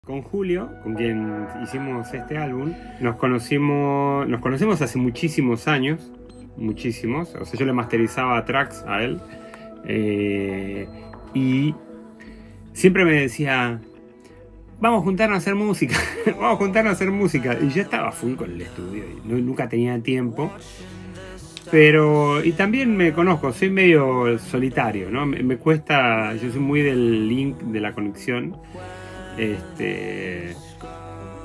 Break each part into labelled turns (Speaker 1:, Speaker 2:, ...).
Speaker 1: Con Julio, con quien hicimos este álbum, nos conocemos hace muchísimos años, muchísimos. O sea, yo le masterizaba tracks a él y siempre me decía, vamos a juntarnos a hacer música, vamos a juntarnos a hacer música. Y yo estaba full con el estudio y nunca tenía tiempo. Pero, y también me conozco, soy medio solitario, ¿no? Me cuesta, yo soy muy del link, de la conexión.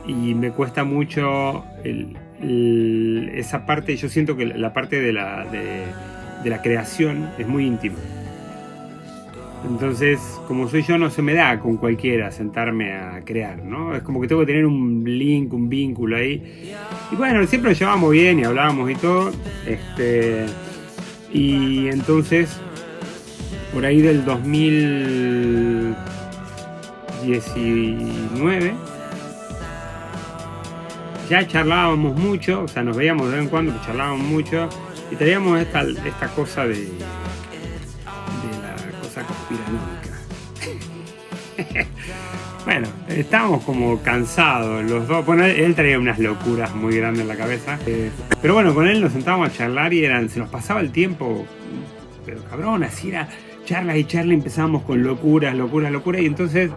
Speaker 1: Y me cuesta mucho esa parte. Yo siento que la parte de la creación es muy íntima. Entonces, como soy yo, no se me da con cualquiera sentarme a crear, ¿no? Es como que tengo que tener un link, un vínculo ahí. Y bueno, siempre nos llevábamos bien y hablábamos y todo. Y entonces, por ahí del 2019 ya charlábamos mucho, o sea, nos veíamos de vez en cuando, charlábamos mucho y teníamos esta cosa de la cosa conspiranoica. Bueno, estábamos como cansados los dos. Bueno, él traía unas locuras muy grandes en la cabeza, pero bueno, con él nos sentábamos a charlar y se nos pasaba el tiempo, pero cabrón, así era, charlas y charlas, empezábamos con locuras, y entonces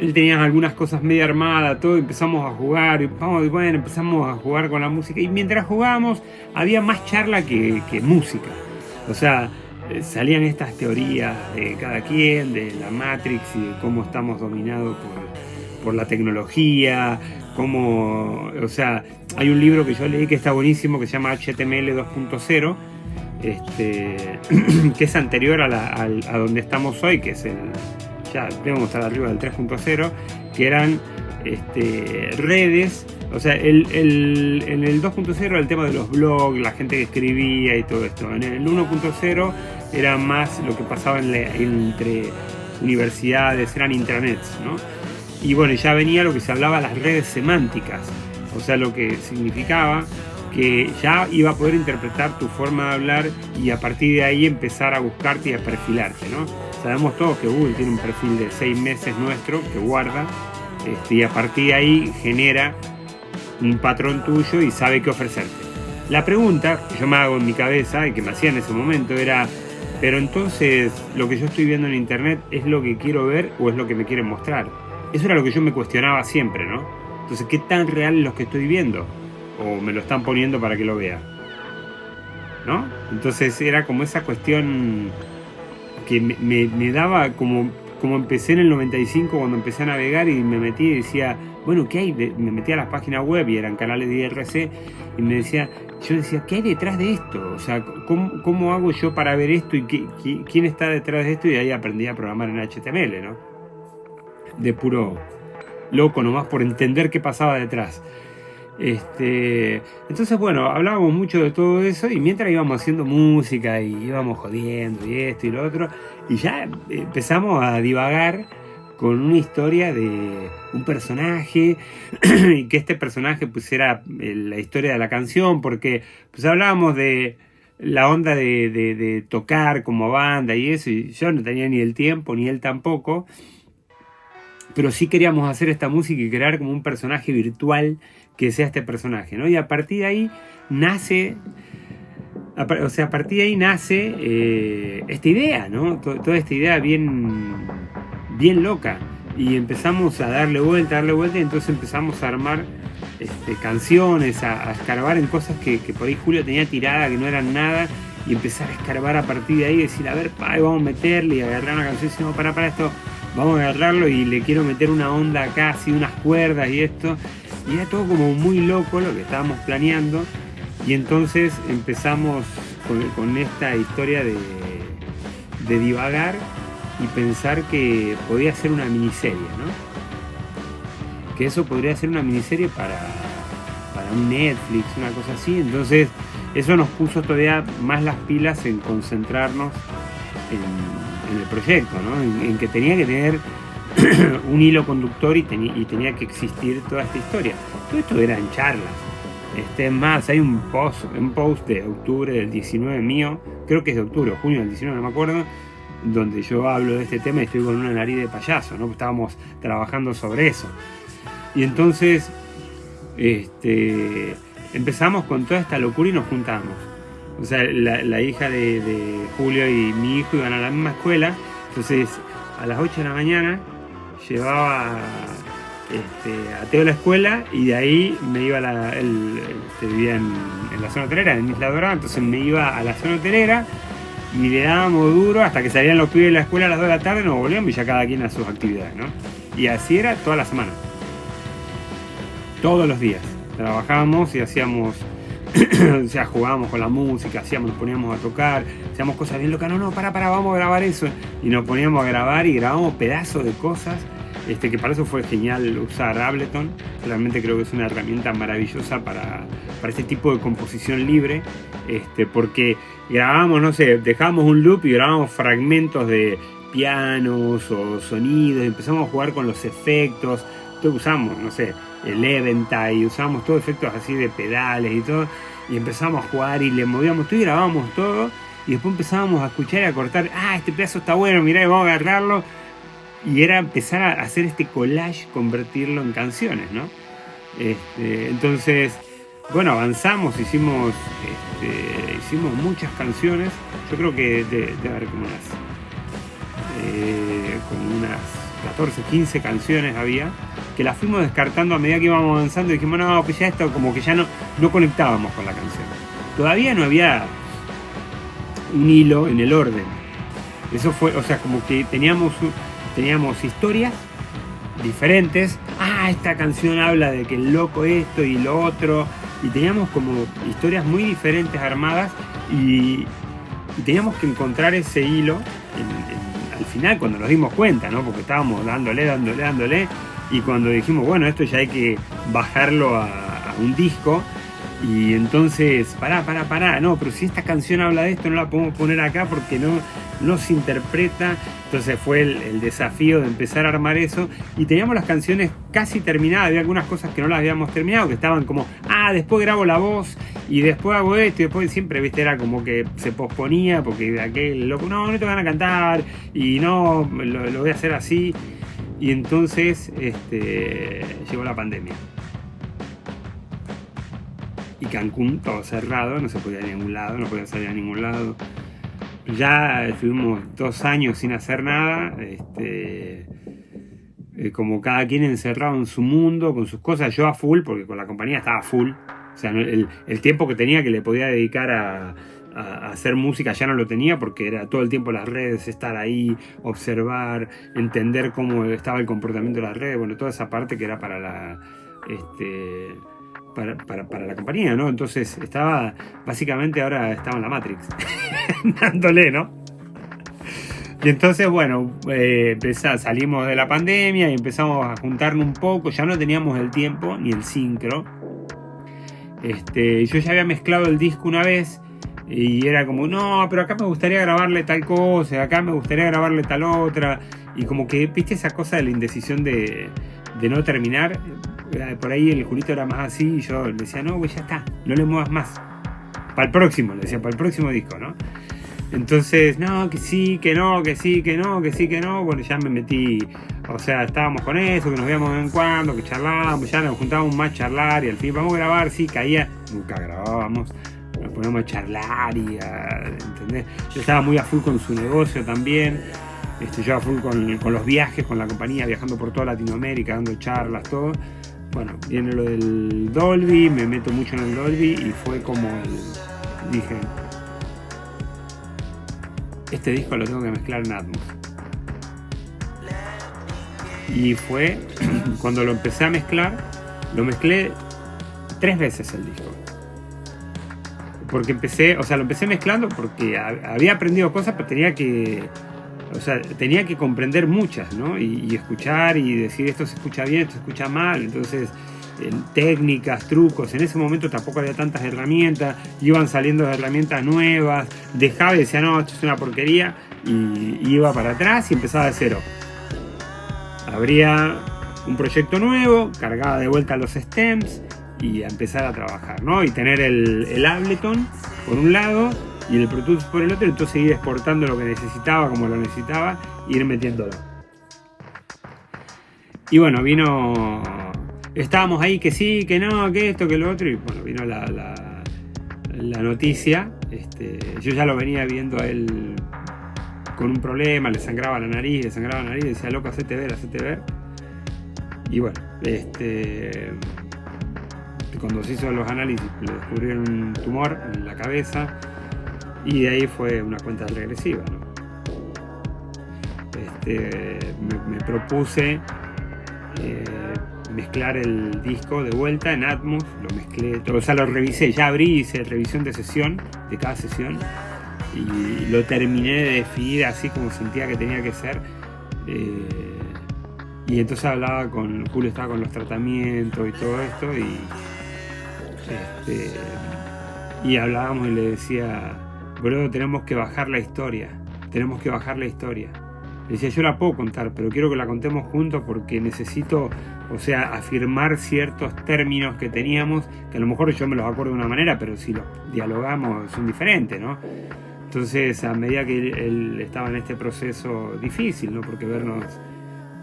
Speaker 1: él tenía algunas cosas medio armadas, todo, empezamos a jugar, y bueno, empezamos a jugar con la música, y mientras jugábamos había más charla que música. O sea, salían estas teorías de cada quien, de la Matrix y de cómo estamos dominados por la tecnología, cómo, o sea, hay un libro que yo leí que está buenísimo, que se llama HTML 2.0, que es anterior a donde estamos hoy, que es ya debemos estar arriba del 3.0, que eran redes. O sea, en el 2.0 era el tema de los blogs, la gente que escribía y todo esto. En el 1.0 era más lo que pasaba entre universidades, eran intranets, ¿no? Y bueno, ya venía lo que se hablaba las redes semánticas, o sea, lo que significaba que ya iba a poder interpretar tu forma de hablar y a partir de ahí empezar a buscarte y a perfilarte, ¿no? Sabemos todos que Google tiene un perfil de 6 meses nuestro que guarda, y a partir de ahí genera un patrón tuyo y sabe qué ofrecerte. La pregunta que yo me hago en mi cabeza y que me hacía en ese momento era, pero entonces lo que yo estoy viendo en internet es lo que quiero ver o es lo que me quieren mostrar. Eso era lo que yo me cuestionaba siempre, ¿no? Entonces, ¿qué tan real es lo que estoy viendo? ¿O me lo están poniendo para que lo vea? ¿No? Entonces era como esa cuestión que me daba como empecé en el 95 cuando empecé a navegar y me metí y decía, bueno, ¿qué hay? Me metí a las páginas web y eran canales de IRC y yo decía, ¿qué hay detrás de esto? O sea, ¿cómo hago yo para ver esto y quién está detrás de esto? Y ahí aprendí a programar en HTML, ¿no? De puro loco nomás por entender qué pasaba detrás. Entonces, bueno, hablábamos mucho de todo eso y mientras íbamos haciendo música y íbamos jodiendo y esto y lo otro, y ya empezamos a divagar con una historia de un personaje y que este personaje pues era la historia de la canción, porque pues hablábamos de la onda de tocar como banda y eso, y yo no tenía ni el tiempo ni él tampoco, pero sí queríamos hacer esta música y crear como un personaje virtual que sea este personaje, ¿no? Y a partir de ahí nace esta idea, ¿no? Toda esta idea bien loca. Y empezamos a darle vuelta, y entonces empezamos a armar canciones, a escarbar en cosas que por ahí Julio tenía tirada, que no eran nada, y empezar a escarbar a partir de ahí y decir, a ver, vamos a meterle y agarrar una canción y decir, no, para esto, vamos a agarrarlo y le quiero meter una onda acá, así unas cuerdas y esto. Y era todo como muy loco lo que estábamos planeando. Y entonces empezamos con esta historia de divagar y pensar que podía ser una miniserie, ¿no? Que eso podría ser una miniserie para un Netflix, una cosa así. Entonces eso nos puso todavía más las pilas en concentrarnos en el proyecto, ¿no? En que tenía que tener un hilo conductor y tenía que existir toda esta historia. Todo esto era en charlas. Más, hay un post de octubre del 19 mío, creo que es de octubre o junio del 19, no me acuerdo, donde yo hablo de este tema y estoy con una nariz de payaso, ¿no? Estábamos trabajando sobre eso. Y entonces empezamos con toda esta locura y nos juntamos. O sea, la hija de Julio y mi hijo iban a la misma escuela, entonces a las 8 de la mañana llevaba a Teo a la escuela y de ahí me iba vivía en la zona hotelera, en Isla Dorada, entonces me iba a la zona hotelera y le dábamos duro hasta que salían los pibes de la escuela a las 2 de la tarde, nos volvíamos y ya cada quien a sus actividades, ¿no? Y así era toda la semana. Todos los días. Trabajábamos y hacíamos, o sea, jugábamos con la música, nos poníamos a tocar, hacíamos cosas bien locas, no, para, vamos a grabar eso. Y nos poníamos a grabar y grabamos pedazos de cosas, que para eso fue genial usar Ableton. Realmente creo que es una herramienta maravillosa para este tipo de composición libre, porque grabábamos, no sé, dejábamos un loop y grabábamos fragmentos de pianos o sonidos, empezamos a jugar con los efectos, todo usamos, no sé, el Eventide, usábamos todos efectos así de pedales y todo, y empezamos a jugar y le movíamos todo y grabábamos todo, y después empezábamos a escuchar y a cortar, este pedazo está bueno, mirá, vamos a agarrarlo, y era empezar a hacer este collage, convertirlo en canciones, ¿no? Entonces, bueno, avanzamos, hicimos muchas canciones, yo creo que debe haber como unas 14, 15 canciones había, que las fuimos descartando a medida que íbamos avanzando y dijimos, no, pues ya esto como que ya no conectábamos con la canción. Todavía no había un hilo en el orden. Eso fue, o sea, como que teníamos historias diferentes. Esta canción habla de que el loco esto y lo otro. Y teníamos como historias muy diferentes armadas y teníamos que encontrar ese hilo al final cuando nos dimos cuenta, ¿no? Porque estábamos dándole. Y cuando dijimos, bueno, esto ya hay que bajarlo a un disco. Y entonces, pará, no, pero si esta canción habla de esto, no la podemos poner acá porque no se interpreta. Entonces fue el desafío de empezar a armar eso. Y teníamos las canciones casi terminadas, había algunas cosas que no las habíamos terminado, que estaban como, después grabo la voz, y después hago esto, y después siempre, viste, era como que se posponía, porque aquel loco, no te van a cantar, y no, lo voy a hacer así. Y entonces llegó la pandemia. Y Cancún todo cerrado, no se podía ir a ningún lado, no podía salir a ningún lado. Ya estuvimos 2 años sin hacer nada, como cada quien encerrado en su mundo, con sus cosas, yo a full, porque con la compañía estaba full. O sea, el tiempo que tenía que le podía dedicar a hacer música ya no lo tenía, porque era todo el tiempo las redes, estar ahí, observar, entender cómo estaba el comportamiento de las redes, bueno, toda esa parte que era para la para la compañía, ¿no? Entonces básicamente ahora estaba en la Matrix, dándole, ¿no? Y entonces, bueno, salimos de la pandemia y empezamos a juntarnos un poco, ya no teníamos el tiempo ni el sincro. Yo ya había mezclado el disco una vez y era como, no, pero acá me gustaría grabarle tal cosa, acá me gustaría grabarle tal otra, y como que, viste, esa cosa de la indecisión de no terminar. Por ahí el Julito era más así y yo le decía, no, pues ya está, no le muevas más, para el próximo, le decía, para el próximo disco, ¿no? Entonces, no, que sí, que no, que sí, que no, que sí, que no. Bueno, ya me metí, o sea, estábamos con eso, que nos veíamos de vez en cuando, que charlábamos, ya nos juntábamos más a charlar y al fin, vamos a grabar, sí, caía, nunca grabábamos, nos poníamos a charlar y ¿entendés? Yo estaba muy a full con su negocio también, yo a full con los viajes, con la compañía, viajando por toda Latinoamérica, dando charlas, todo. Bueno, viene lo del Dolby, me meto mucho en el Dolby y fue como dije, este disco lo tengo que mezclar en Atmos. Y fue cuando lo empecé a mezclar, lo mezclé 3 veces el disco. Porque lo empecé mezclando porque había aprendido cosas, pero tenía que comprender muchas, ¿no? Y escuchar y decir, esto se escucha bien, esto se escucha mal. Entonces, técnicas, trucos, en ese momento tampoco había tantas herramientas, iban saliendo herramientas nuevas, dejaba y decía, no, esto es una porquería, y iba para atrás y empezaba de cero. Abría un proyecto nuevo, cargaba de vuelta los stems y a empezar a trabajar, ¿no? Y tener el Ableton por un lado y el Pro Tools por el otro, entonces ir exportando lo que necesitaba, como lo necesitaba, e ir metiéndolo. Y bueno, estábamos ahí que sí, que no, que esto, que lo otro, y bueno, vino la noticia. Yo ya lo venía viendo a él con un problema, le sangraba la nariz, decía, loco, hacete ver. Y bueno, cuando se hizo los análisis le descubrieron un tumor en la cabeza y de ahí fue una cuenta regresiva, ¿no? Me propuse mezclar el disco de vuelta en Atmos, lo mezclé todo, o sea, lo revisé, ya abrí, hice revisión de sesión, de cada sesión, y lo terminé de definir así como sentía que tenía que ser. Y entonces hablaba con Julio, estaba con los tratamientos y todo esto, y hablábamos y le decía, boludo, tenemos que bajar la historia. Le decía, yo la puedo contar, pero quiero que la contemos juntos porque necesito, o sea, afirmar ciertos términos que teníamos, que a lo mejor yo me los acuerdo de una manera, pero si los dialogamos son diferentes, ¿no? Entonces, a medida que él estaba en este proceso difícil, ¿no? Porque vernos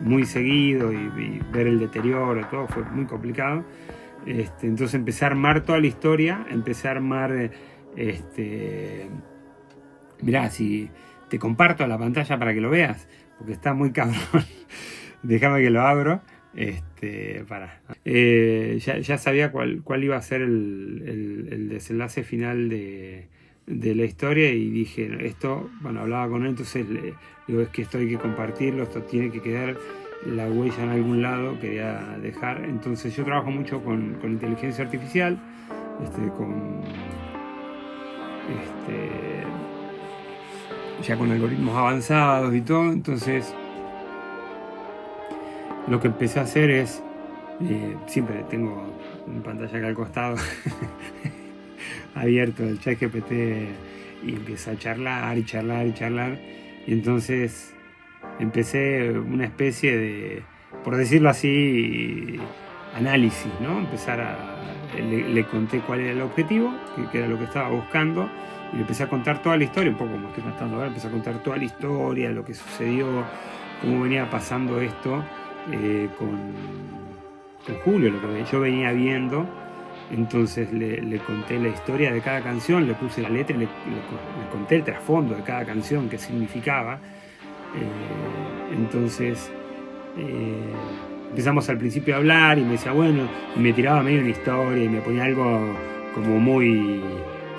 Speaker 1: muy seguido y ver el deterioro, todo fue muy complicado. Entonces empecé a armar toda la historia, mirá, si te comparto la pantalla para que lo veas, porque está muy cabrón. Déjame que lo abro. Ya sabía cuál iba a ser el desenlace final de la historia y dije, hablaba con él, entonces le digo, es que esto hay que compartirlo, esto tiene que quedar la huella en algún lado, quería dejar. Entonces yo trabajo mucho con inteligencia artificial, ya con algoritmos avanzados y todo. Entonces lo que empecé a hacer es, siempre tengo en pantalla acá al costado abierto el ChatGPT y empecé a charlar. Y entonces empecé una especie de, por decirlo así, análisis, ¿no? Le conté cuál era el objetivo, que era lo que estaba buscando, y le empecé a contar toda la historia, un poco como estoy contando ahora, empecé a contar toda la historia, lo que sucedió, cómo venía pasando esto con Julio, lo que yo venía viendo. Entonces le conté la historia de cada canción, le puse la letra y le conté el trasfondo de cada canción, qué significaba. Entonces empezamos al principio a hablar y me decía, bueno, y me tiraba medio una historia y me ponía algo como muy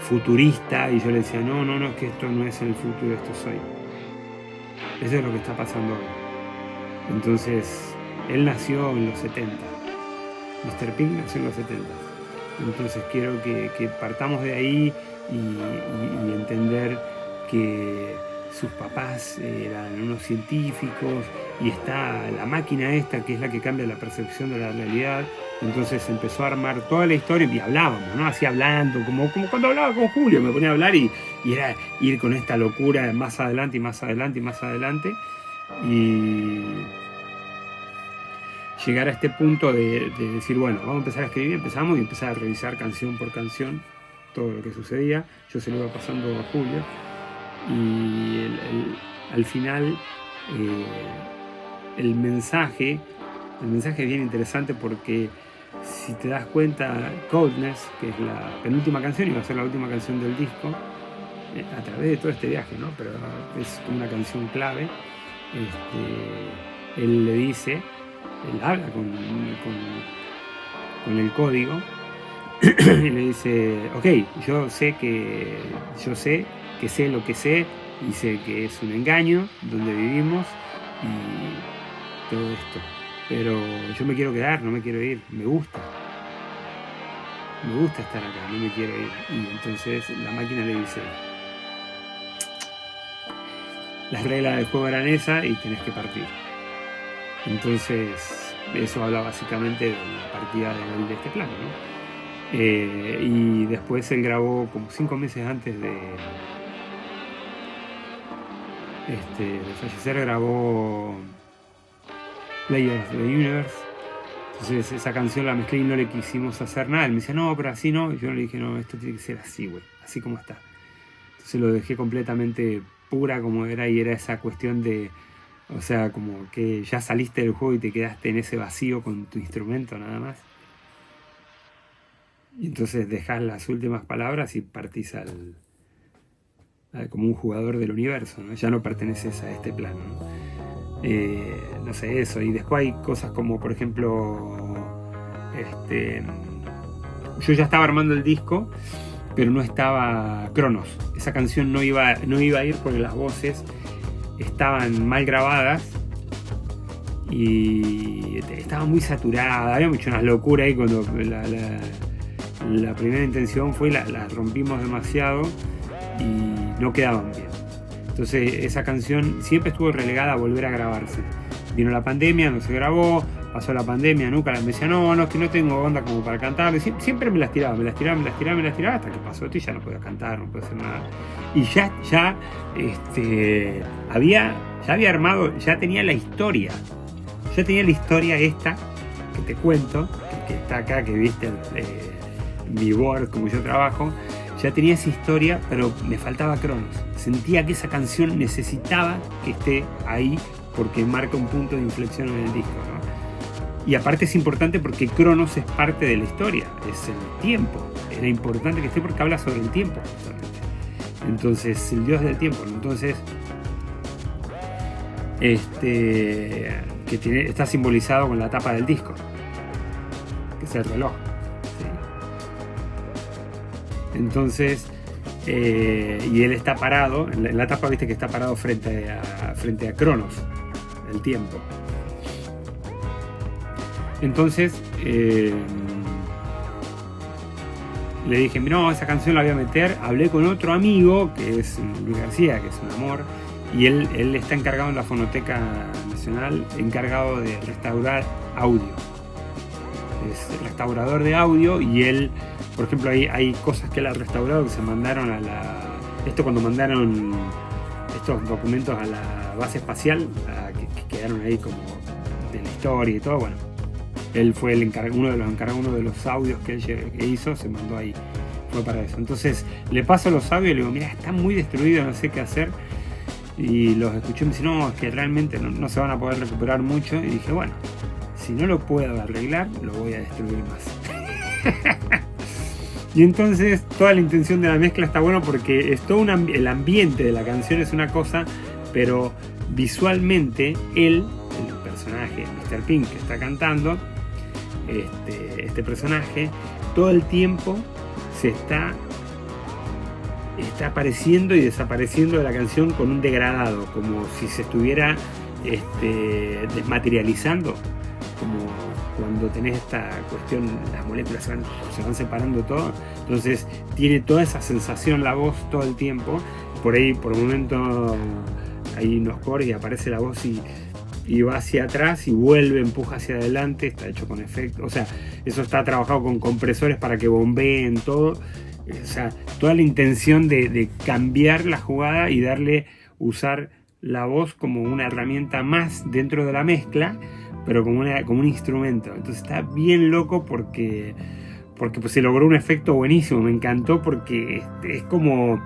Speaker 1: futurista, y yo le decía, no, es que esto no es el futuro, esto soy. Eso es lo que está pasando hoy. Entonces, él nació en los 70. Mr. Pink nació en los 70. Entonces quiero que partamos de ahí y entender que sus papás eran unos científicos y está la máquina esta que es la que cambia la percepción de la realidad. Entonces empezó a armar toda la historia y hablábamos, ¿no? Así hablando, como cuando hablaba con Julio, me ponía a hablar y era ir con esta locura más adelante y llegar a este punto de decir, bueno, vamos a empezar a escribir. Empezamos y empezar a revisar canción por canción todo lo que sucedía. Yo se lo iba pasando a Julio y al final el mensaje es bien interesante porque si te das cuenta, Coldness, que es la penúltima canción, iba a ser la última canción del disco, a través de todo este viaje, ¿no? Pero es como una canción clave. Él le dice, él habla con el código y le dice, ok, yo sé que sé lo que sé y sé que es un engaño donde vivimos y todo esto, pero yo me quiero quedar, no me quiero ir, me gusta estar acá, no me quiero ir. Y entonces la máquina le dice, las reglas del juego eran esas y tenés que partir. Entonces eso habla básicamente de la partida de este plano, ¿no? Y después él grabó como 5 meses antes de fallecer, grabó Players of the Universe. Entonces esa canción la mezclé y no le quisimos hacer nada. Él me decía, no, pero así no. Y yo le dije, no, esto tiene que ser así, güey, así como está. Entonces lo dejé completamente pura como era, y era esa cuestión de, o sea, como que ya saliste del juego y te quedaste en ese vacío con tu instrumento nada más. Y entonces dejás las últimas palabras y partís como un jugador del universo, ¿no? Ya no perteneces a este plano, ¿no? No sé, eso. Y después hay cosas como, por ejemplo, yo ya estaba armando el disco, pero no estaba Cronos. Esa canción no iba a ir porque las voces estaban mal grabadas y estaba muy saturada. Había mucho unas locuras ahí cuando la primera intención fue la rompimos demasiado y no quedaban bien. Entonces esa canción siempre estuvo relegada a volver a grabarse. Vino la pandemia, no se grabó, pasó la pandemia, nunca me decía, no, es que no tengo onda como para cantar. Siempre me las tiraba, hasta que pasó esto y ya no podía cantar, no podía hacer nada. Y ya había armado, ya tenía la historia. Ya tenía la historia esta, que te cuento, que está acá, que viste mi board, como yo trabajo. Ya tenía esa historia, pero me faltaba Cronos. Sentía que esa canción necesitaba que esté ahí porque marca un punto de inflexión en el disco, ¿no? Y aparte es importante porque Cronos es parte de la historia, es el tiempo. Era importante que esté porque habla sobre el tiempo, justamente. Entonces, el dios del tiempo, ¿no? Entonces, que está simbolizado con la tapa del disco, que es el reloj. Entonces, y él está parado, en la tapa viste que está parado frente a Cronos, el tiempo. Entonces, le dije, no, esa canción la voy a meter. Hablé con otro amigo, que es Luis García, que es un amor, y él está encargado en la Fonoteca Nacional, encargado de restaurar audio. Es restaurador de audio, y él, por ejemplo, hay cosas que él ha restaurado que se mandaron esto cuando mandaron estos documentos a la base espacial, que quedaron ahí como de la historia y todo. Bueno, él fue uno de los encargados, uno de los audios que él hizo, se mandó ahí, fue para eso. Entonces le paso los audios y le digo, mira, está muy destruido, no sé qué hacer. Y los escuché y me dice, no, es que realmente no se van a poder recuperar mucho. Y dije, bueno, si no lo puedo arreglar, lo voy a destruir más. Y entonces toda la intención de la mezcla está bueno porque es todo el ambiente de la canción es una cosa, pero visualmente el personaje, Mr. Pink, que está cantando, este personaje, todo el tiempo se está apareciendo y desapareciendo de la canción con un degradado, como si se estuviera desmaterializando, como cuando tenés esta cuestión, las moléculas se van separando todo. Entonces tiene toda esa sensación la voz todo el tiempo. Por ahí, por un momento, hay unos coros y aparece la voz y va hacia atrás y vuelve, empuja hacia adelante. Está hecho con efecto, o sea, eso está trabajado con compresores para que bombeen todo. O sea, toda la intención de cambiar la jugada y usar la voz como una herramienta más dentro de la mezcla, pero como un instrumento. Entonces está bien loco porque pues se logró un efecto buenísimo. Me encantó porque es como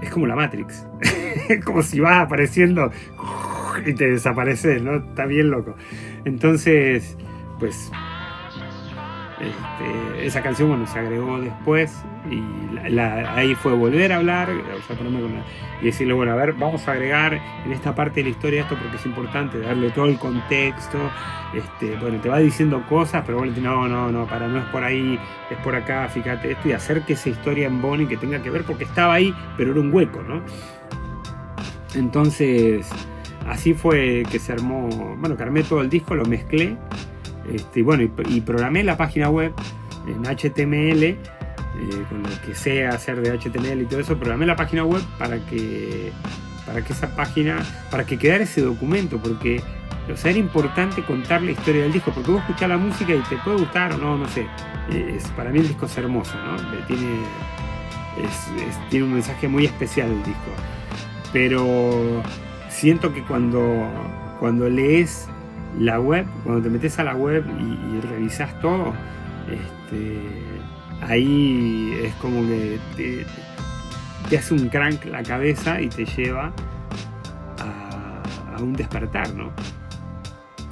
Speaker 1: la Matrix. Es como si vas apareciendo y te desapareces, ¿no? Está bien loco. Entonces, pues esa canción, bueno, se agregó después y ahí fue volver a hablar, o sea, y decirle, bueno, a ver, vamos a agregar en esta parte de la historia esto porque es importante, darle todo el contexto. Bueno, te va diciendo cosas, pero bueno, no es por ahí, es por acá, fíjate esto, y hacer que esa historia embone y que tenga que ver, porque estaba ahí, pero era un hueco, ¿no? Entonces, así fue que se armó, bueno, que armé todo el disco, lo mezclé, bueno, y programé la página web en HTML, con lo que sé hacer de HTML y todo eso. Programé la página web para que esa página, para que quedara ese documento, porque, o sea, era importante contar la historia del disco, porque vos escuchás la música y te puede gustar o no sé. Para mí el disco es hermoso, ¿no? Tiene un mensaje muy especial el disco, pero siento que cuando lees la web, cuando te metes a la web y revisas todo, ahí es como que te hace un crank la cabeza y te lleva a un despertar, ¿no?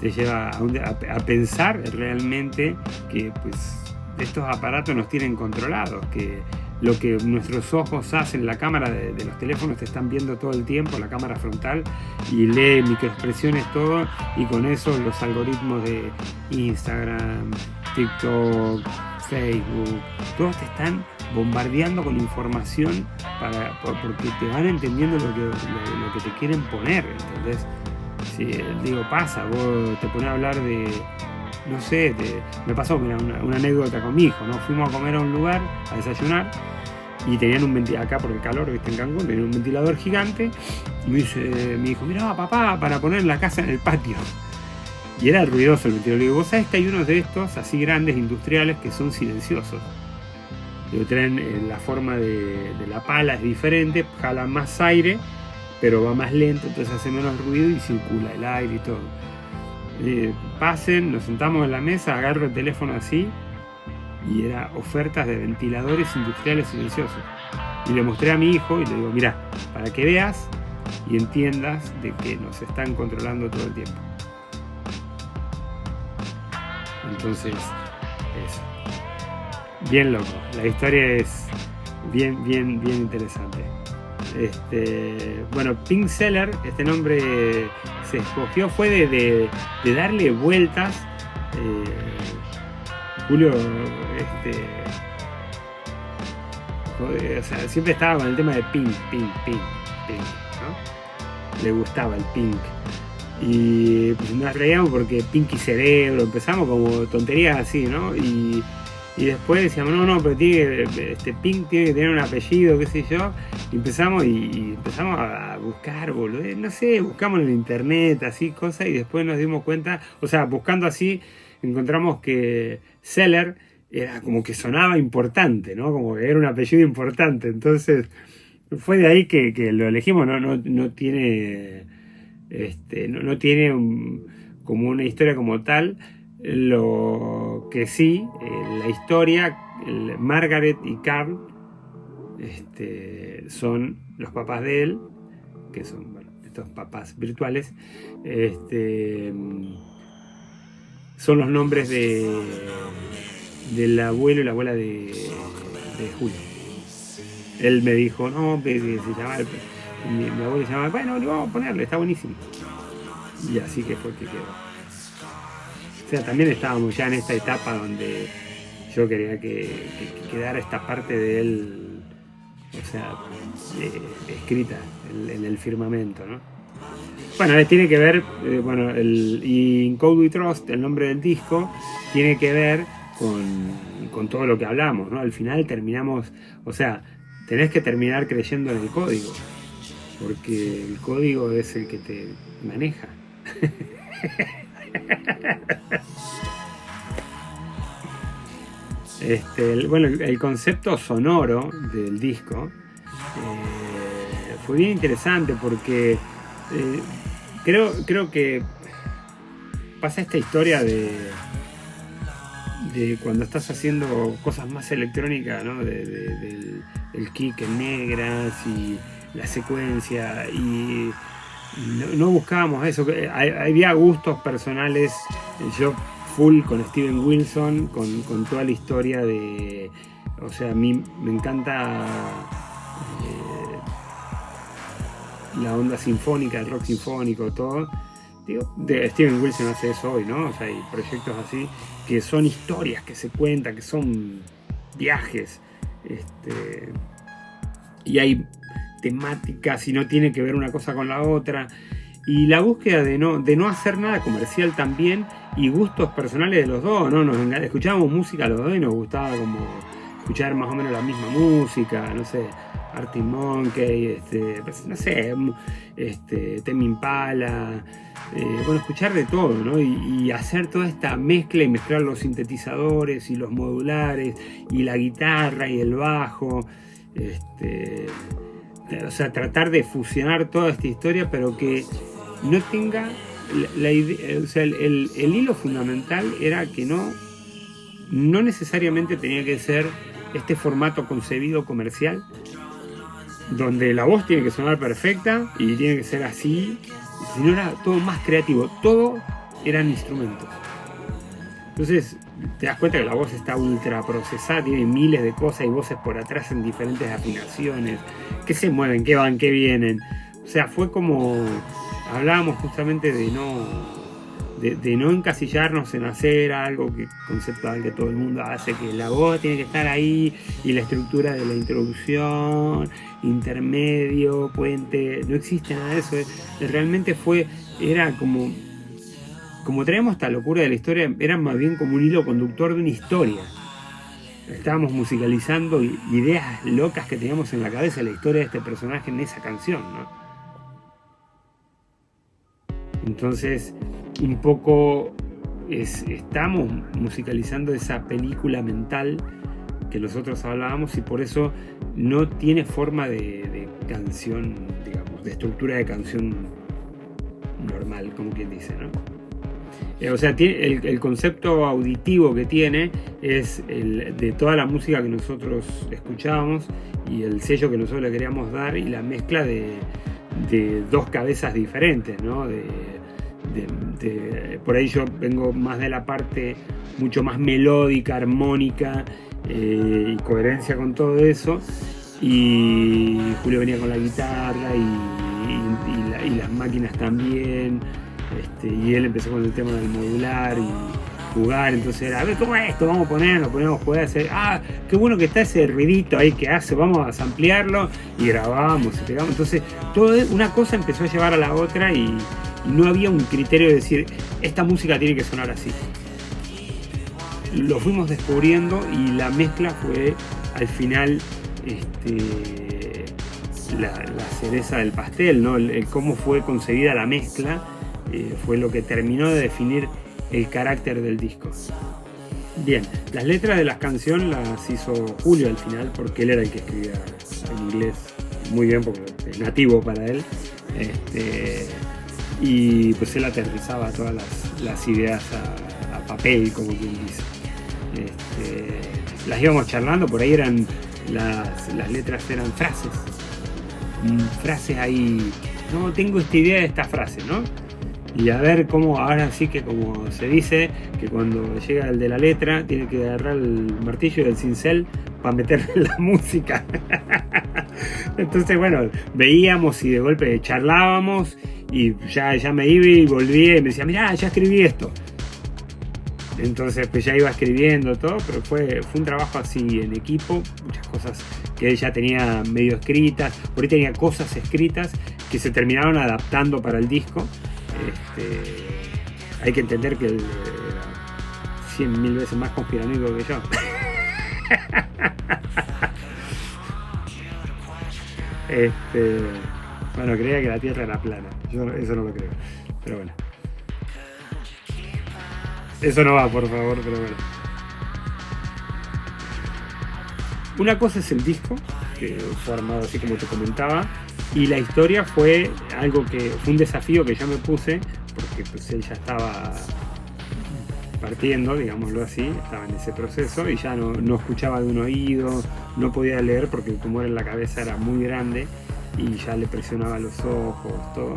Speaker 1: Te lleva a pensar realmente que pues estos aparatos nos tienen controlados, que lo que nuestros ojos hacen, la cámara de los teléfonos te están viendo todo el tiempo, la cámara frontal, y lee microexpresiones, todo, y con eso los algoritmos de Instagram, TikTok, Facebook, todos te están bombardeando con información porque te van entendiendo lo que te quieren poner. Entonces, si digo, pasa, vos te pones a hablar de, no sé, me pasó una anécdota con mi hijo, ¿no? Fuimos a comer a un lugar, a desayunar, y tenían un ventilador, acá por el calor, viste, en Cancún, tenían un ventilador gigante, y me dice mi hijo, mirá papá, para poner la casa en el patio. Y era ruidoso el ventilador. Le digo, vos sabés que hay unos de estos, así grandes, industriales, que son silenciosos. Digo, traen la forma de la pala, es diferente, jalan más aire, pero va más lento, entonces hace menos ruido y circula el aire y todo. Pasen, nos sentamos en la mesa, agarro el teléfono así, y era ofertas de ventiladores industriales silenciosos. Y le mostré a mi hijo y le digo, mirá, para que veas y entiendas de que nos están controlando todo el tiempo. Entonces, eso. Bien loco. La historia es bien interesante. Bueno, Pink Seller, este nombre se escogió, fue de darle vueltas. Julio, o sea, siempre estaba con el tema de pink, ¿no? Le gustaba el pink. Y pues nos reíamos porque Pinky Cerebro, empezamos como tonterías así, ¿no? Y después decíamos, no, pero Pink tiene que tener un apellido, qué sé yo. Y empezamos a buscar, boludo, no sé, buscamos en internet, así, cosas, y después nos dimos cuenta, o sea, buscando así, encontramos que Seller era como que sonaba importante, ¿no? Como que era un apellido importante. Entonces, fue de ahí que lo elegimos, no tiene, no tiene como una historia como tal. Lo que sí, la historia, Margaret y Carl son los papás de él, que son, bueno, estos papás virtuales, son los nombres del abuelo y la abuela de Julio. Él me dijo, no, se llama, mi abuelo se llama, bueno, le vamos a ponerle, está buenísimo. Y así que fue que quedó. O sea, también estábamos ya en esta etapa donde yo quería que quedara esta parte de él, o sea, escrita en el firmamento, ¿no? Bueno, tiene que ver, y In Code We Trust, el nombre del disco, tiene que ver con todo lo que hablamos, ¿no? Al final terminamos, o sea, tenés que terminar creyendo en el código, porque el código es el que te maneja. El concepto sonoro del disco fue bien interesante porque creo que pasa esta historia de cuando estás haciendo cosas más electrónicas, ¿no? del kick en negras y la secuencia, y no buscábamos eso. Había gustos personales, yo full con Steven Wilson, con toda la historia de, o sea, a mí me encanta la onda sinfónica, el rock sinfónico, todo. Digo, Steven Wilson hace eso hoy, ¿no? O sea, hay proyectos así que son historias que se cuentan, que son viajes, y hay temáticas y no tiene que ver una cosa con la otra, y la búsqueda de no hacer nada comercial también, y gustos personales de los dos, ¿no? Escuchábamos música los dos y nos gustaba como escuchar más o menos la misma música, no sé, Arctic Monkey, no sé, Tame Impala, escuchar de todo, ¿no? Y hacer toda esta mezcla y mezclar los sintetizadores y los modulares y la guitarra y el bajo, o sea, tratar de fusionar toda esta historia, pero que no tenga la idea, o sea, el hilo fundamental era que no necesariamente tenía que ser este formato concebido comercial, donde la voz tiene que sonar perfecta y tiene que ser así, si no era todo más creativo, todo eran instrumentos. Entonces te das cuenta que la voz está ultra procesada, tiene miles de cosas y voces por atrás en diferentes afinaciones, que se mueven, que van, que vienen. O sea, fue como, hablábamos justamente de no encasillarnos en hacer algo conceptual que todo el mundo hace, que la voz tiene que estar ahí y la estructura de la introducción, intermedio, puente, no existe nada de eso. Realmente era como traemos esta locura de la historia, era más bien como un hilo conductor de una historia. Estábamos musicalizando ideas locas que teníamos en la cabeza, la historia de este personaje en esa canción, ¿no? Entonces, un poco estamos musicalizando esa película mental que nosotros hablábamos, y por eso no tiene forma de canción, digamos, de estructura de canción normal, como quien dice, ¿no? O sea, el concepto auditivo que tiene es el de toda la música que nosotros escuchábamos y el sello que nosotros le queríamos dar, y la mezcla de dos cabezas diferentes, ¿no? Por ahí yo vengo más de la parte mucho más melódica, armónica, y coherencia con todo eso, y Julio venía con la guitarra y las máquinas también, y él empezó con el tema del modular y jugar. Entonces era, a ver, ¿cómo es esto? Vamos a ponemos jugar, hacer, qué bueno que está ese ruidito ahí que hace, vamos a samplearlo, y grabamos y pegamos. Entonces una cosa empezó a llevar a la otra, y no había un criterio de decir, esta música tiene que sonar así. Lo fuimos descubriendo, y la mezcla fue al final la cereza del pastel, ¿no? Cómo fue concebida la mezcla fue lo que terminó de definir el carácter del disco. Bien, las letras de las canciones las hizo Julio al final, porque él era el que escribía en inglés muy bien, porque es nativo para él, y pues él aterrizaba todas las ideas a papel, como quien dice. Las íbamos charlando, por ahí eran las letras eran frases ahí, no tengo esta idea de esta frase, ¿no? Y a ver cómo, ahora sí que como se dice, que cuando llega el de la letra tiene que agarrar el martillo y el cincel para meterle la música. Entonces, bueno, veíamos y de golpe charlábamos, y ya me iba y volvía y me decía, mirá, ya escribí esto. Entonces pues ya iba escribiendo todo, pero fue un trabajo así en equipo, muchas cosas que él ya tenía medio escritas, por ahí tenía cosas escritas que se terminaron adaptando para el disco. Hay que entender que él era 100.000 veces más conspiranoico que yo. Bueno, creía que la Tierra era plana. Yo eso no lo creo, pero bueno. Eso no va, por favor, pero bueno. Una cosa es el disco, que fue armado así como te comentaba, y la historia fue algo que fue un desafío que yo me puse, porque pues él ya estaba partiendo, digámoslo así, estaba en ese proceso y ya no escuchaba de un oído, no podía leer porque el tumor en la cabeza era muy grande y ya le presionaba los ojos, todo.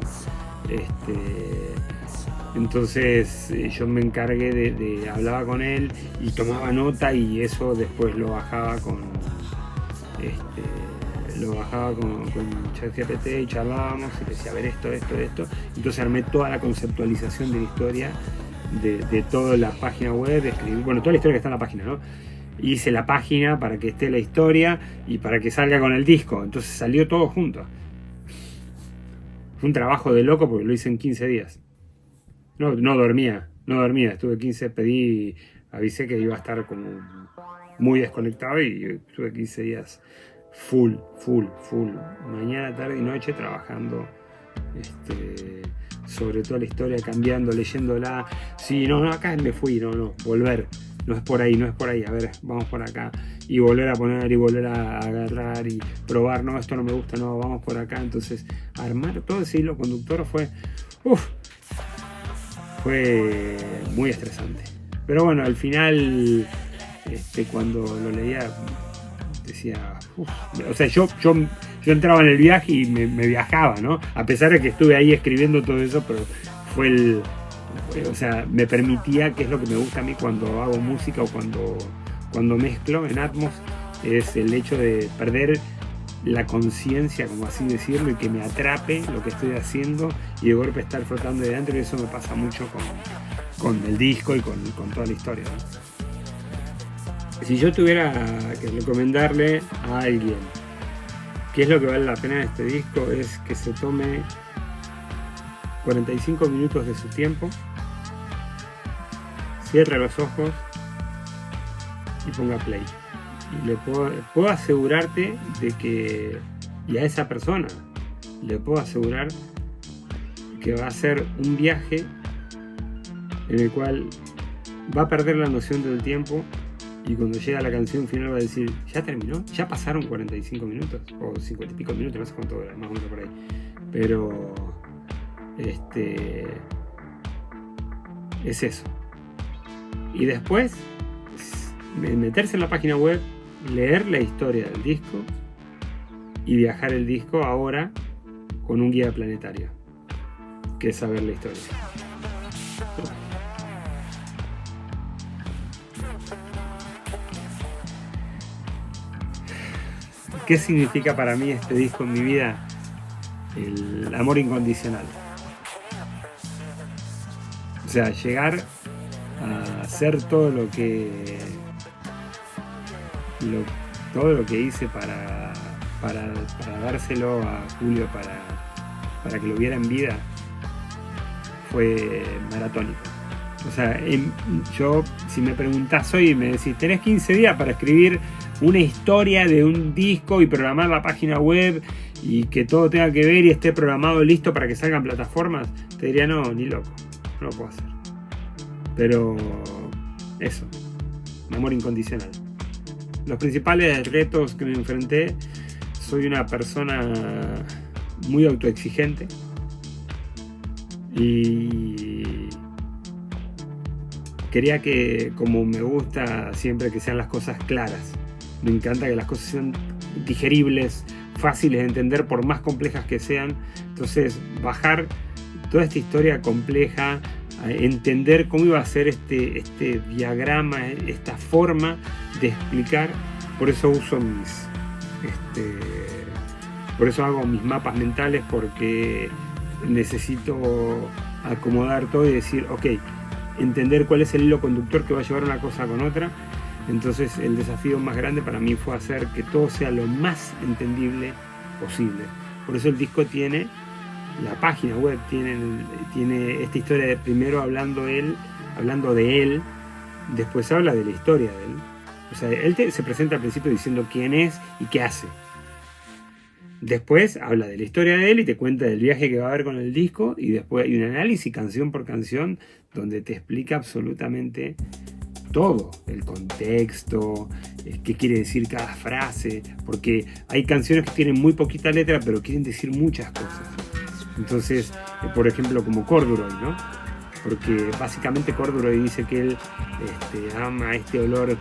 Speaker 1: Entonces yo me encargué de hablaba con él y tomaba nota, y eso después lo bajaba con ChatGPT y charlábamos y decía, a ver, esto. Entonces armé toda la conceptualización de la historia, de toda la página web, escribí, bueno, toda la historia que está en la página, ¿no? Hice la página para que esté la historia y para que salga con el disco. Entonces salió todo junto. Fue un trabajo de loco porque lo hice en 15 días. No dormía, estuve 15, avisé que iba a estar como muy desconectado, y estuve 15 días full, mañana, tarde y noche trabajando sobre toda la historia, cambiando, leyéndola. Sí, no, acá me fui, volver, no es por ahí, a ver, vamos por acá, y volver a poner y volver a agarrar y probar, no, esto no me gusta, no, vamos por acá. Entonces armar todo ese hilo conductor fue muy estresante, pero bueno, al final cuando lo leía decía, o sea, yo yo entraba en el viaje y me viajaba, ¿no? A pesar de que estuve ahí escribiendo todo eso, pero o sea, me permitía, que es lo que me gusta a mí cuando hago música o cuando mezclo en Atmos, es el hecho de perder la conciencia, como así decirlo, y que me atrape lo que estoy haciendo y de golpe estar flotando de adentro, y eso me pasa mucho con el disco y con toda la historia, ¿no? Si yo tuviera que recomendarle a alguien qué es lo que vale la pena de este disco, es que se tome 45 minutos de su tiempo, cierre los ojos y ponga play. Y le puedo asegurarte de que, y a esa persona le puedo asegurar que va a ser un viaje en el cual va a perder la noción del tiempo, y cuando llega la canción final va a decir, ¿ya terminó? ¿Ya pasaron 45 minutos? O 50 y pico minutos, no sé cuánto era, más o menos por ahí. Pero es eso. Y después meterse en la página web, leer la historia del disco y viajar el disco ahora con un guía planetario, que es saber la historia. ¿Qué significa para mí este disco en mi vida? El amor incondicional. O sea, llegar a hacer todo lo que hice para dárselo a Julio para que lo viera en vida fue maratónico. O sea, yo, si me preguntás hoy y me decís, tenés 15 días para escribir una historia de un disco y programar la página web y que todo tenga que ver y esté programado listo para que salgan plataformas, te diría, no, ni loco, no lo puedo hacer. Pero eso, amor incondicional. Los principales retos que me enfrenté: soy una persona muy autoexigente y quería que, como me gusta siempre, que sean las cosas claras. Me encanta que las cosas sean digeribles, fáciles de entender por más complejas que sean. Entonces, bajar toda esta historia compleja, entender cómo iba a ser este diagrama, esta forma de explicar. Por eso uso por eso hago mis mapas mentales, porque necesito acomodar todo y decir, ok, entender cuál es el hilo conductor que va a llevar una cosa con otra. Entonces el desafío más grande para mí fue hacer que todo sea lo más entendible posible. Por eso el disco tiene, la página web tiene esta historia de primero hablando de él, después habla de la historia de él. O sea, él se presenta al principio diciendo quién es y qué hace. Después habla de la historia de él y te cuenta del viaje que va a haber con el disco, y después hay un análisis canción por canción donde te explica absolutamente todo, el contexto, qué quiere decir cada frase, porque hay canciones que tienen muy poquita letra pero quieren decir muchas cosas. Entonces, por ejemplo, como Corduroy, ¿no? Porque básicamente Corduroy dice que él ama este olor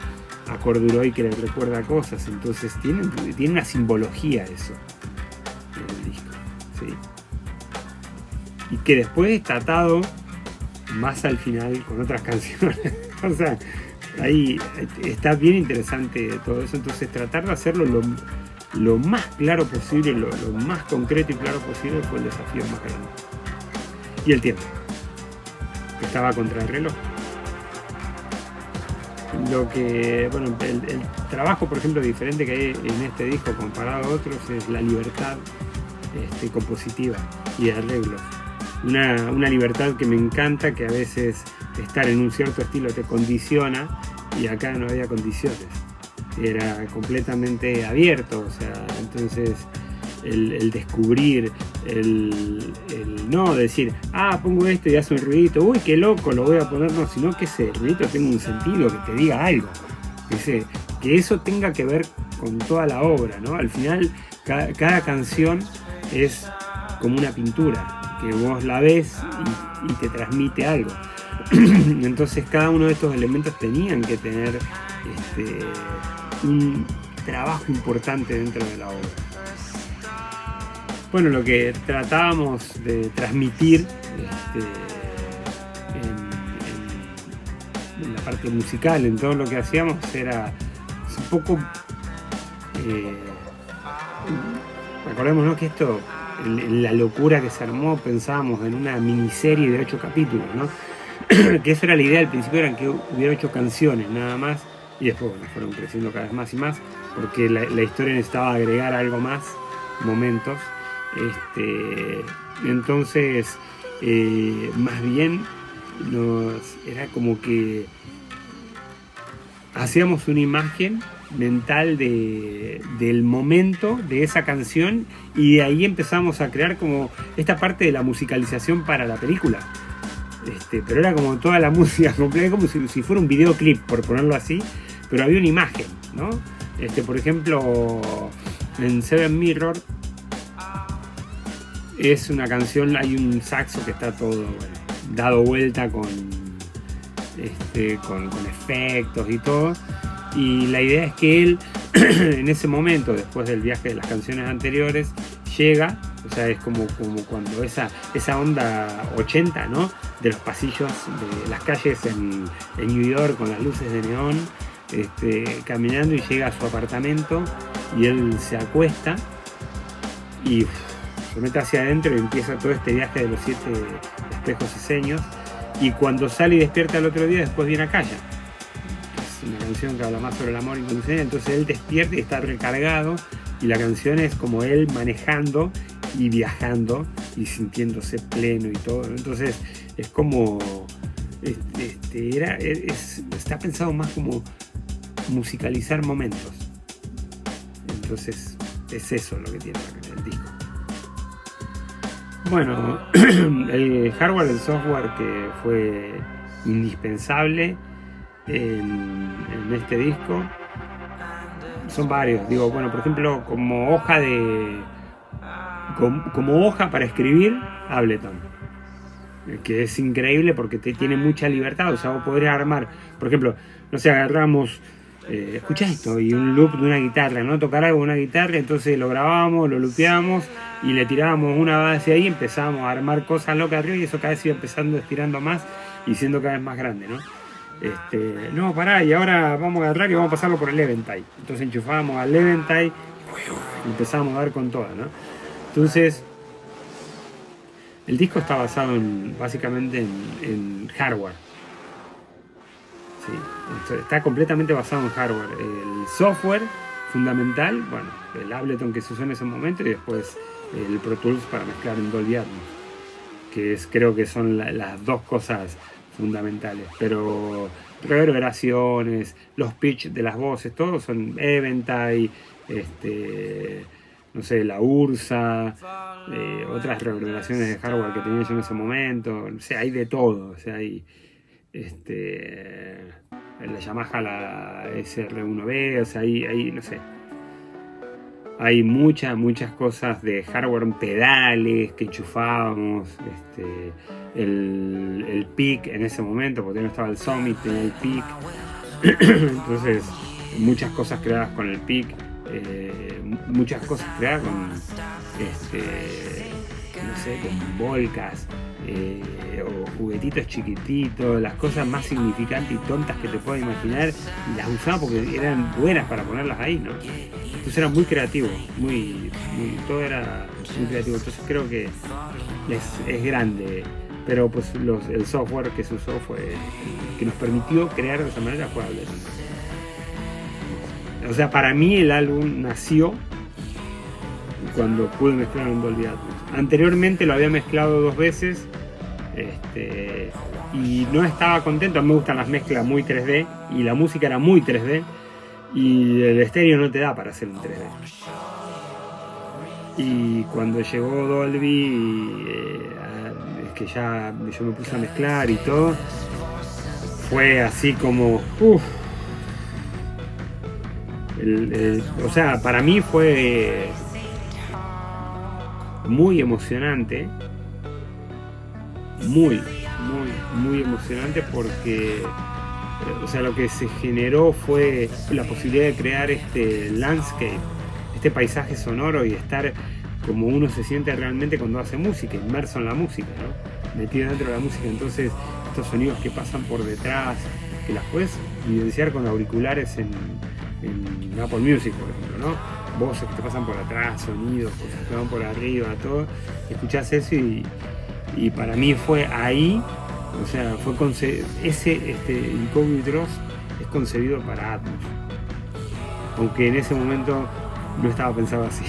Speaker 1: a corduroy que le recuerda cosas. Entonces tiene una simbología eso en el disco, ¿sí? Y que después está atado más al final con otras canciones. O sea, ahí está bien interesante todo eso. Entonces tratar de hacerlo lo más claro posible, lo más concreto y claro posible, fue el desafío más grande. Y el tiempo, que estaba contra el reloj. Lo que, bueno, el trabajo, por ejemplo, diferente que hay en este disco comparado a otros es la libertad compositiva y de arreglos. Una libertad que me encanta, que a veces estar en un cierto estilo te condiciona, y acá no había condiciones, era completamente abierto. O sea, entonces el descubrir, el no decir, pongo esto y hace un ruidito, uy, qué loco, lo voy a poner, no, sino que ese ruidito tenga un sentido, que te diga algo, que eso tenga que ver con toda la obra, ¿no? Al final, cada canción es como una pintura, que vos la ves y te transmite algo. Entonces cada uno de estos elementos tenían que tener un trabajo importante dentro de la obra. bueno, lo que tratábamos de transmitir en la parte musical, en todo lo que hacíamos, era un poco... acordémonos que esto, en la locura que se armó, pensábamos en una miniserie de 8 capítulos, ¿no? Que esa era la idea al principio, eran que hubiera 8 canciones nada más, y después bueno, fueron creciendo cada vez más y más, porque la historia necesitaba agregar algo más, momentos. Entonces, más bien era como que hacíamos una imagen mental del momento de esa canción, y de ahí empezamos a crear como esta parte de la musicalización para la película. Pero era como toda la música completa, como si fuera un videoclip, por ponerlo así, pero había una imagen, ¿no? Por ejemplo, en Seven Mirror es una canción, hay un saxo que está todo dado vuelta con efectos y todo, y la idea es que él en ese momento, después del viaje de las canciones anteriores, llega, o sea, es como cuando esa onda 80, ¿no? De los pasillos de las calles en New York con las luces de neón, caminando, y llega a su apartamento y él se acuesta y se mete hacia adentro y empieza todo este viaje de los 7 espejos y seños, y cuando sale y despierta el otro día, después viene a Calla. Es una canción que habla más sobre el amor incondicional, entonces él despierta y está recargado, y la canción es como él manejando y viajando y sintiéndose pleno y todo. Entonces es como está pensado más como musicalizar momentos. Entonces es eso lo que tiene el disco. Bueno, el hardware, el software que fue indispensable en este disco son varios. Digo, bueno, por ejemplo, como hoja para escribir, Ableton, que es increíble porque tiene mucha libertad. O sea, vos podrías armar, por ejemplo, no sé, agarramos, escuchá esto, y un loop de una guitarra, ¿no? Tocar algo de una guitarra, entonces lo grabábamos, lo loopeábamos y le tirábamos una base ahí, y empezábamos a armar cosas locas arriba, y eso cada vez iba empezando, estirando más y siendo cada vez más grande, ¿no? No, pará, y ahora vamos a agarrar y vamos a pasarlo por el Eventide. Entonces enchufábamos al Eventide y empezábamos a dar con todas, ¿no? Entonces, el disco está basado básicamente en hardware. Sí, está completamente basado en hardware. El software fundamental, bueno, el Ableton que se usó en ese momento, y después el Pro Tools para mezclar en Dolby Atmos, que creo que son las dos cosas fundamentales. Pero reverberaciones, los pitch de las voces, todos son Eventide, no sé, la Ursa, otras reverberaciones de hardware que tenía yo en ese momento. O sea, hay de todo. O sea, hay la Yamaha, la SR1B, o sea, hay no sé, hay muchas cosas de hardware, pedales que enchufábamos, el Peak en ese momento, porque no estaba el Summit, tenía el Peak. Entonces, muchas cosas creadas con el Peak, muchas cosas creadas con no sé, con Volcas, o juguetitos chiquititos, las cosas más significantes y tontas que te puedas imaginar, y las usaba porque eran buenas para ponerlas ahí, ¿no? Entonces era muy creativo, todo era muy creativo. Entonces creo que es grande, pero pues el software que se usó que nos permitió crear de esa manera fue Ableton. O sea, para mí el álbum nació cuando pude mezclar en Dolby Atmos. Anteriormente lo había mezclado 2 veces, y no estaba contento. A mí me gustan las mezclas muy 3D, y la música era muy 3D, y el estéreo no te da para hacer un 3D. Y cuando llegó Dolby, es que ya yo me puse a mezclar y todo, fue así como o sea, para mí fue muy emocionante, muy emocionante, porque o sea, lo que se generó fue la posibilidad de crear este landscape, este paisaje sonoro, y estar como uno se siente realmente cuando hace música, inmerso en la música, ¿no? Metido dentro de la música. Entonces estos sonidos que pasan por detrás, que las puedes vivenciar con auriculares en Apple Music, por ejemplo, ¿no? Voces que te pasan por atrás, sonidos, cosas que van por arriba, todo. Escuchás eso y para mí fue ahí, o sea, fue Incógnito Dross es concebido para Atmos, aunque en ese momento no estaba pensado así.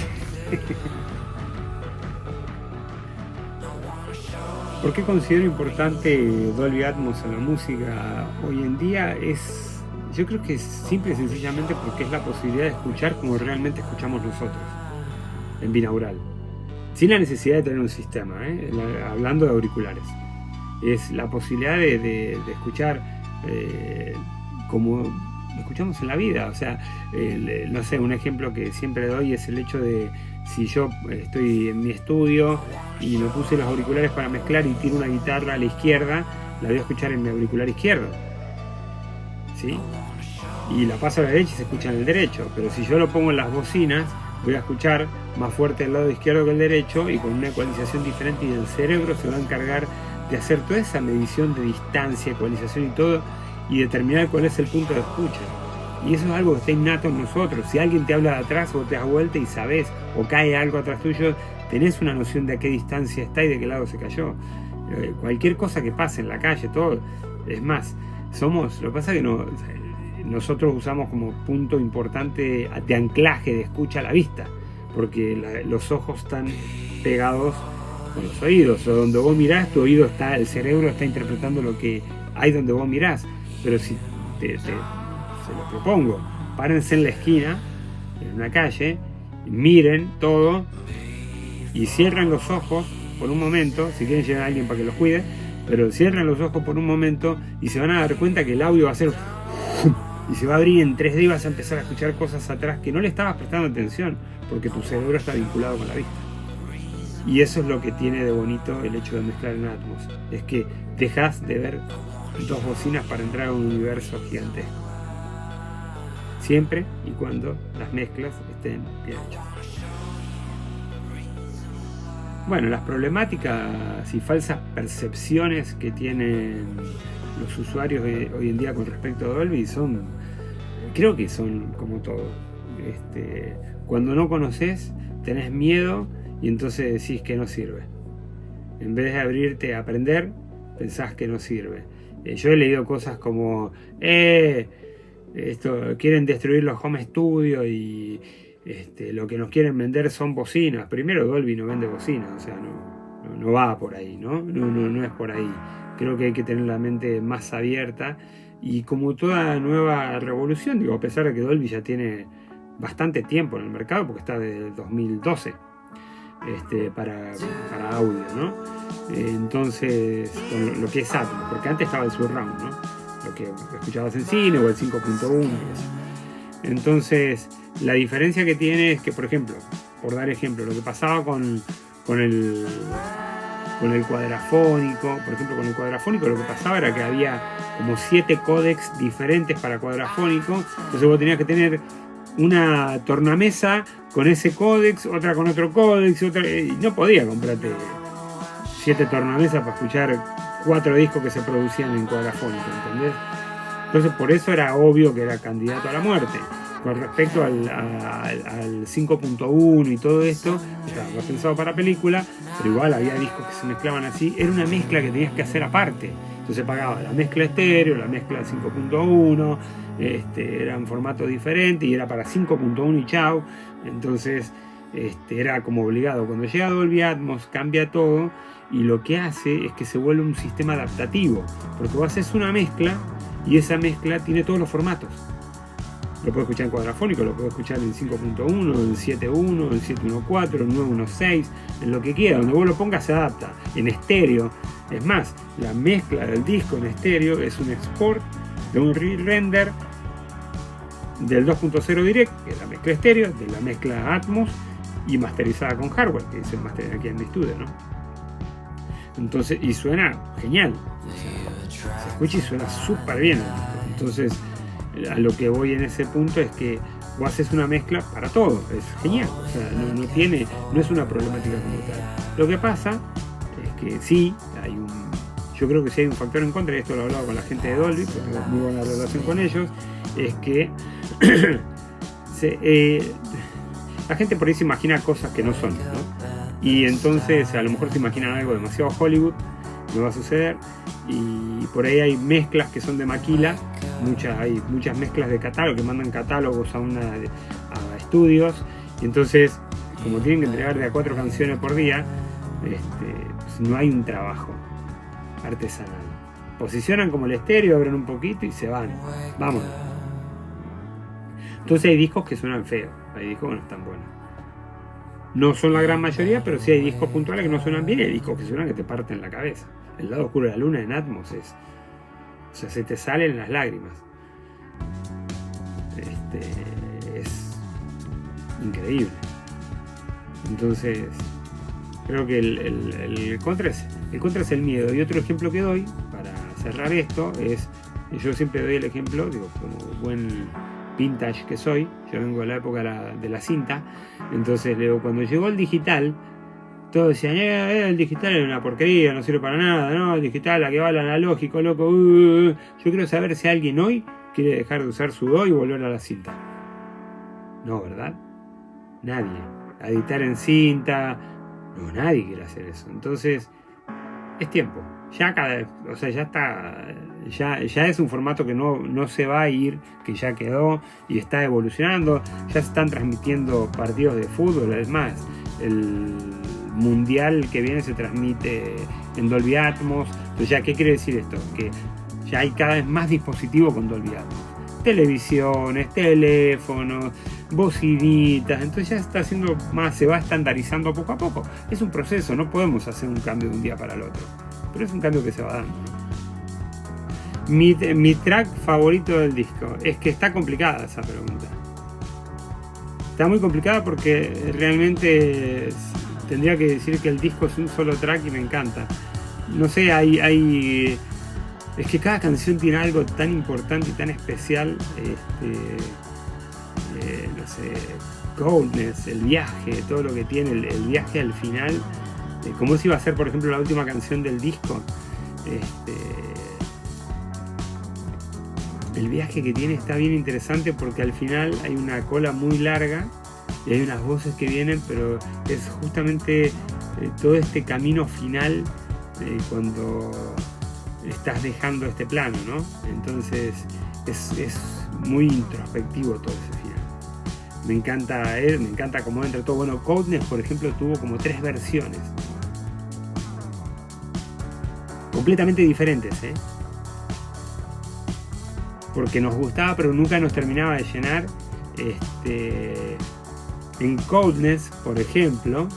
Speaker 1: ¿Por qué considero importante Dolby Atmos en la música hoy en día? Yo creo que es simple y sencillamente porque es la posibilidad de escuchar como realmente escuchamos nosotros, en binaural, sin la necesidad de tener un sistema, hablando de auriculares. Es la posibilidad de escuchar como escuchamos en la vida. O sea, no sé, un ejemplo que siempre doy es el hecho de si yo estoy en mi estudio y me puse los auriculares para mezclar y tiro una guitarra a la izquierda, la voy a escuchar en mi auricular izquierdo, ¿sí? Y la paso a la derecha y se escucha en el derecho. Pero si yo lo pongo en las bocinas, voy a escuchar más fuerte el lado izquierdo que el derecho y con una ecualización diferente, y el cerebro se va a encargar de hacer toda esa medición de distancia, ecualización y todo, y determinar cuál es el punto de escucha. Y eso es algo que está innato en nosotros. Si alguien te habla de atrás, vos te das vuelta y sabés, o cae algo atrás tuyo, tenés una noción de a qué distancia está y de qué lado se cayó. Cualquier cosa que pase en la calle, todo. Es más, lo que pasa es que nosotros usamos como punto importante de anclaje de escucha la vista, porque los ojos están pegados con los oídos, o donde vos mirás, tu oído está, el cerebro está interpretando lo que hay donde vos mirás. Pero si se lo propongo, párense en la esquina, en una calle, miren todo y cierran los ojos por un momento, si quieren llevar a alguien para que los cuide, pero cierran los ojos por un momento y se van a dar cuenta que el audio va a ser y se va a abrir en 3D y vas a empezar a escuchar cosas atrás que no le estabas prestando atención porque tu cerebro está vinculado con la vista. Y eso es lo que tiene de bonito el hecho de mezclar en Atmos, es que dejas de ver dos bocinas para entrar a un universo gigantesco, siempre y cuando las mezclas estén bien hechas. Bueno, las problemáticas y falsas percepciones que tienen los usuarios hoy en día con respecto a Dolby creo que son como todo. Cuando no conoces, tenés miedo y entonces decís que no sirve. En vez de abrirte a aprender, pensás que no sirve. Yo he leído cosas como quieren destruir los home studios y lo que nos quieren vender son bocinas. Primero, Dolby no vende bocinas, o sea, no va por ahí, no es por ahí. Creo que hay que tener la mente más abierta, y como toda nueva revolución, digo, a pesar de que Dolby ya tiene bastante tiempo en el mercado, porque está desde el 2012 para audio, ¿no? Entonces, con lo que es Atmos, porque antes estaba el surround, ¿no? Lo que escuchabas en cine o el 5.1. Entonces, la diferencia que tiene es que, por ejemplo, por dar ejemplo, lo que pasaba con el cuadrafónico, por ejemplo, con el cuadrafónico lo que pasaba era que había como 7 códecs diferentes para cuadrafónico, entonces vos tenías que tener una tornamesa con ese códex, otra con otro códex, y no podía comprarte 7 tornamesas para escuchar 4 discos que se producían en cuadrafónico, ¿entendés? Entonces por eso era obvio que era candidato a la muerte. Con respecto al 5.1 y todo esto, estaba pensado para película, pero igual había discos que se mezclaban así. Era una mezcla que tenías que hacer aparte. Entonces pagaba la mezcla estéreo, la mezcla 5.1, eran formatos diferentes y era para 5.1 y chau. Entonces era como obligado. Cuando llega Dolby Atmos cambia todo, y lo que hace es que se vuelve un sistema adaptativo, porque vos haces una mezcla y esa mezcla tiene todos los formatos. Lo puedo escuchar en cuadrafónico, lo puedo escuchar en 5.1, en 7.1, en 7.1.4, en 9.1.6, en lo que quiera. Donde vos lo pongas se adapta. En estéreo, es más, la mezcla del disco en estéreo es un export de un re-render del 2.0 Direct, que es la mezcla estéreo, de la mezcla Atmos y masterizada con hardware, que es el master aquí en mi estudio, ¿no? Entonces, y suena genial. O sea, se escucha y suena súper bien. Entonces, a lo que voy en ese punto es que o haces una mezcla para todo, es genial, o sea, no es una problemática como tal. Lo que pasa es que sí, yo creo que sí hay un factor en contra, y esto lo he hablado con la gente de Dolby, porque tengo muy buena relación con ellos, es que la gente por ahí se imagina cosas que no son, ¿no? Y entonces a lo mejor se imaginan algo demasiado Hollywood, no va a suceder, y por ahí hay mezclas que son de maquila, hay muchas mezclas de catálogo, que mandan catálogos a estudios, y entonces como tienen que entregar de a 4 canciones por día, pues no hay un trabajo artesanal. Posicionan como el estéreo, abren un poquito y se van, vámonos. Entonces hay discos que suenan feos, hay discos que no están buenos. No son la gran mayoría, pero sí hay discos puntuales que no suenan bien, y hay discos que suenan que te parten la cabeza. El lado oscuro de la luna en Atmos o sea, se te salen las lágrimas. Es increíble. Entonces, creo que el contra es el miedo. Y otro ejemplo que doy para cerrar esto es, yo siempre doy el ejemplo, digo, como buen vintage que soy, yo vengo de la época de la cinta, entonces digo, cuando llegó el digital, todos decían, el digital es una porquería, no sirve para nada, no, el digital, la que va al analógico, loco, Yo quiero saber si alguien hoy quiere dejar de usar su DOI y volver a la cinta. No, ¿verdad? Nadie. A editar en cinta, no, nadie quiere hacer eso. Entonces, es tiempo. Ya cada vez, o sea, ya está, ya es un formato que no se va a ir, que ya quedó y está evolucionando. Ya se están transmitiendo partidos de fútbol, además. El mundial que viene se transmite en Dolby Atmos. Entonces, ya, ¿qué quiere decir esto? Que ya hay cada vez más dispositivos con Dolby Atmos. Televisiones, teléfonos, bocinitas, entonces ya está haciendo más, se va estandarizando poco a poco. Es un proceso, no podemos hacer un cambio de un día para el otro, pero es un cambio que se va dando, ¿no? Mi track favorito del disco, es que está complicada esa pregunta. Está muy complicada porque realmente tendría que decir que el disco es un solo track y me encanta. No sé, es que cada canción tiene algo tan importante y tan especial. No sé, Coldness, el viaje, todo lo que tiene, el viaje al final, como si iba a ser, por ejemplo, la última canción del disco. El viaje que tiene está bien interesante porque al final hay una cola muy larga y hay unas voces que vienen, pero es justamente todo este camino final cuando estás dejando este plano, ¿no? Entonces es muy introspectivo todo ese final. Me encanta cómo entra todo. Bueno, Coldness, por ejemplo, tuvo como 3 versiones completamente diferentes, porque nos gustaba pero nunca nos terminaba de llenar. En Coldness, por ejemplo,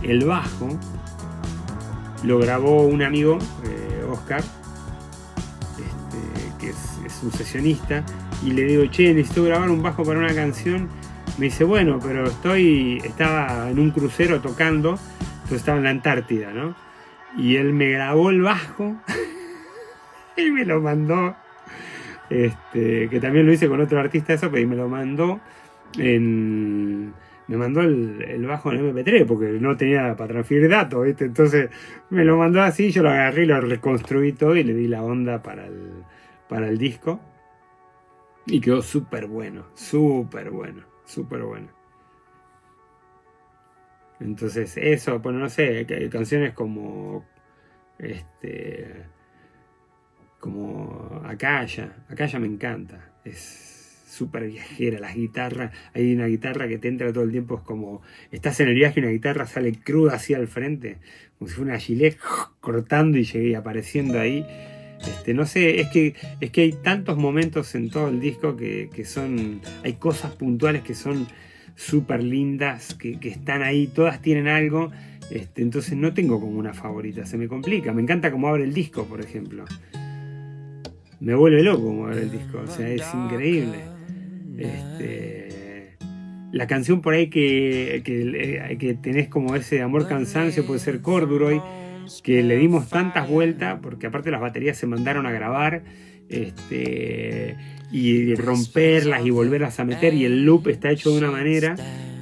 Speaker 1: el bajo lo grabó un amigo, Oscar, que es un sesionista, y le digo, che, necesito grabar un bajo para una canción. Me dice, bueno, pero estaba en un crucero tocando, entonces estaba en la Antártida, ¿no? Y él me grabó el bajo y me lo mandó, que también lo hice con otro artista eso, pero me lo mandó me mandó el bajo en MP3 porque no tenía para transferir datos, ¿viste? Entonces me lo mandó así, yo lo agarré y lo reconstruí todo y le di la onda para el disco y quedó súper bueno. Entonces eso, bueno, no sé, canciones como Akaya me encanta, es súper viajera, las guitarras, hay una guitarra que te entra todo el tiempo, es como estás en el viaje y una guitarra sale cruda así al frente, como si fuera una gilet cortando y llegué apareciendo ahí. No sé, es que hay tantos momentos en todo el disco que hay cosas puntuales que son súper lindas, que están ahí, todas tienen algo. Entonces no tengo como una favorita, se me complica. Me encanta cómo abre el disco, por ejemplo. Me vuelve loco cómo abre el disco, o sea, es increíble. La canción por ahí que tenés como ese amor cansancio puede ser Corduroy, que le dimos tantas vueltas, porque aparte las baterías se mandaron a grabar, y romperlas y volverlas a meter, y el loop está hecho de una manera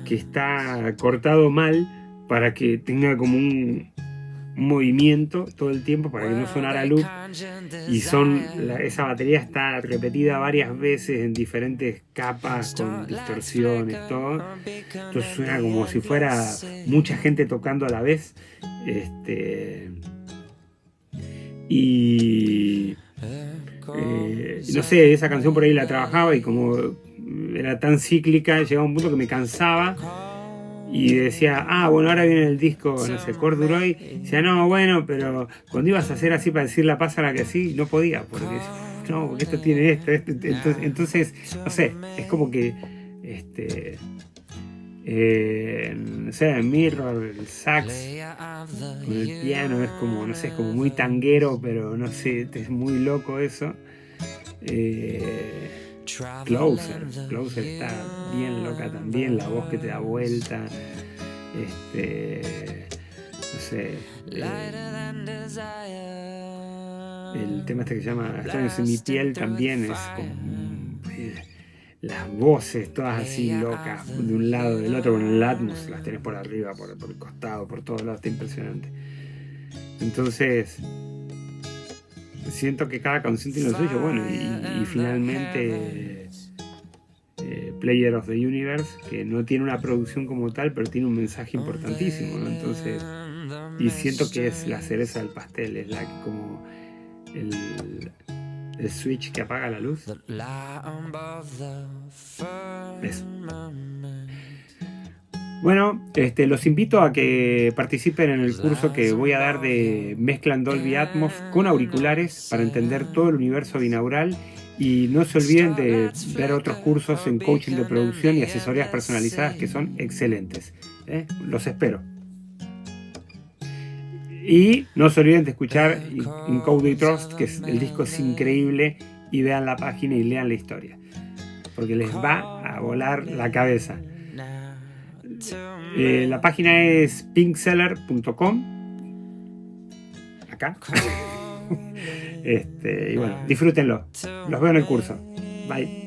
Speaker 1: que está cortado mal para que tenga como un movimiento todo el tiempo para que no sonara loop, y esa batería está repetida varias veces en diferentes capas con distorsiones, todo. Entonces suena como si fuera mucha gente tocando a la vez. Y no sé, esa canción por ahí la trabajaba y como era tan cíclica, llegaba un punto que me cansaba y decía, bueno, ahora viene el disco, no sé, Corduroy. Y decía, no, bueno, pero cuando ibas a hacer así para decir la pásala que sí, no podía, porque no, porque esto tiene esto. Entonces, no sé, es como que no sé, Mirror, el sax con el piano es como, no sé, es como muy tanguero, pero no sé, es muy loco eso. Closer está bien loca también, la voz que te da vuelta. No sé, el tema este que se llama Extraños en mi piel también es como las voces todas así locas de un lado del otro. Bueno, el Atmos las tenés por arriba, por el costado, por todos lados, está impresionante. Entonces siento que cada canción tiene lo suyo. Bueno, y finalmente Player of the Universe, que no tiene una producción como tal, pero tiene un mensaje importantísimo, ¿no? Entonces, y siento que es la cereza del pastel, es como el switch que apaga la luz. Eso. Bueno, los invito a que participen en el curso que voy a dar de mezcla en Dolby Atmos con auriculares para entender todo el universo binaural, y no se olviden de ver otros cursos en coaching de producción y asesorías personalizadas que son excelentes. Los espero. Y no se olviden de escuchar Encode y Trust, que el disco es increíble, y vean la página y lean la historia, porque les va a volar la cabeza. La página es pinkseller.com, acá. Y bueno, disfrútenlo. Los veo en el curso. Bye.